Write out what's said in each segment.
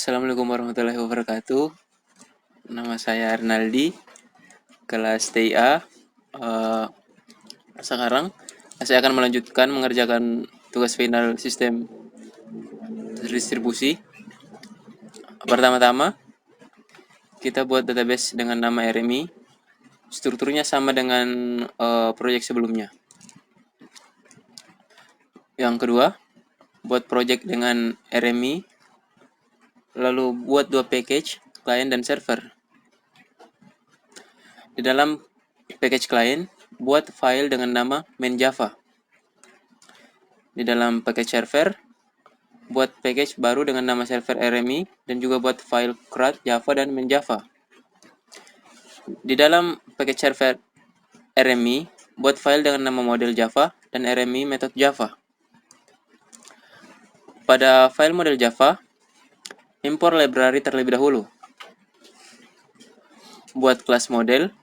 Assalamualaikum warahmatullahi wabarakatuh. Nama saya Arnaldi, kelas TIA. Eh, Sekarang saya akan melanjutkan mengerjakan tugas final sistem distribusi. Pertama-tama, kita buat database dengan nama RMI. Strukturnya sama dengan proyek sebelumnya. Yang kedua, buat project dengan RMI, lalu buat dua package, client dan server. Di dalam package client, buat file dengan nama main Java. Di dalam package server, buat package baru dengan nama server RMI dan juga buat file CRUD Java dan main Java. Di dalam package server RMI, buat file dengan nama model Java dan RMI method Java. Pada file model Java, import library terlebih dahulu. Buat kelas model,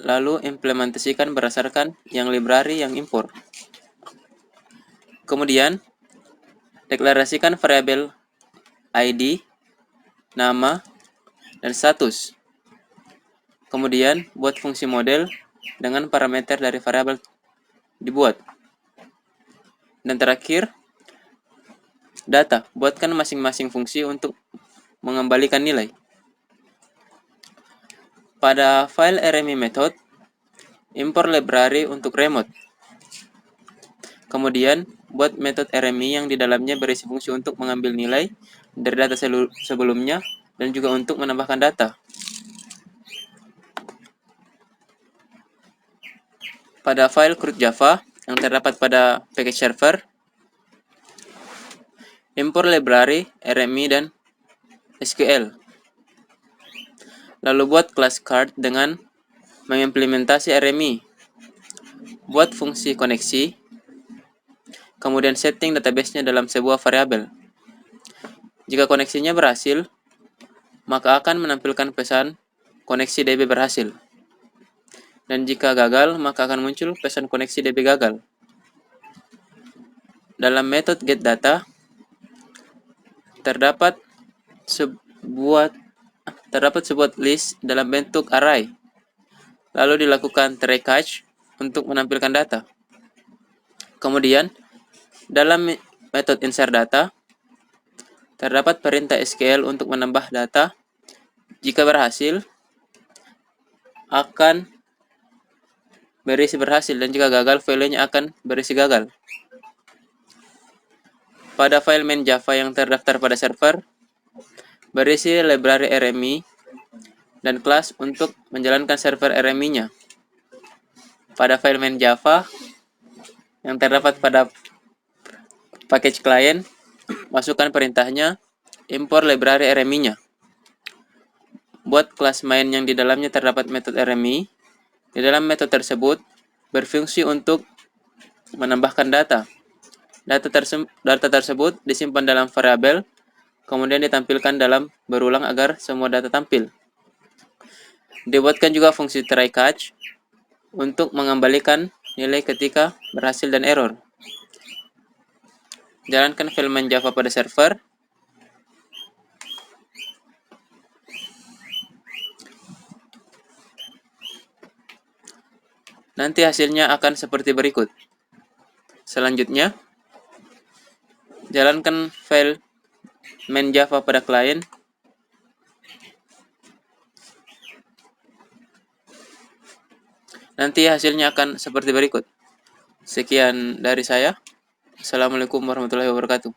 lalu implementasikan berdasarkan yang library yang import. Kemudian, deklarasikan variabel ID, nama, dan status. Kemudian, buat fungsi model dengan parameter dari variabel dibuat. Dan terakhir, data. Buatkan masing-masing fungsi untuk mengembalikan nilai. Pada file RMI method, import library untuk remote. Kemudian, buat metode RMI yang di dalamnya berisi fungsi untuk mengambil nilai dari data sebelumnya dan juga untuk menambahkan data. Pada file CRUD Java yang terdapat pada package server, import library RMI dan SQL. Lalu buat kelas card dengan mengimplementasi RMI. Buat fungsi koneksi, kemudian setting database-nya dalam sebuah variabel. Jika koneksinya berhasil, maka akan menampilkan pesan koneksi DB berhasil. Dan jika gagal, maka akan muncul pesan koneksi DB gagal. Dalam metode getData, terdapat sebuah list dalam bentuk array. Lalu dilakukan try catch untuk menampilkan data. Kemudian, dalam metode insert data, terdapat perintah SQL untuk menambah data. Jika berhasil, akan berisi berhasil, dan jika gagal, filenya akan berisi gagal. Pada file main Java yang terdaftar pada server, berisi library RMI dan kelas untuk menjalankan server RMI-nya. Pada file main Java yang terdapat pada package client, masukkan perintahnya import library RMI-nya. Buat kelas main yang di dalamnya terdapat metode RMI. Di dalam metode tersebut berfungsi untuk menambahkan data. Data tersebut disimpan dalam variabel, kemudian ditampilkan dalam berulang agar semua data tampil. Dibuatkan juga fungsi try catch untuk mengembalikan nilai ketika berhasil dan error. Jalankan file main Java pada server. Nanti hasilnya akan seperti berikut. Selanjutnya, jalankan file main Java pada klien. Nanti hasilnya akan seperti berikut. Sekian dari saya. Assalamualaikum warahmatullahi wabarakatuh.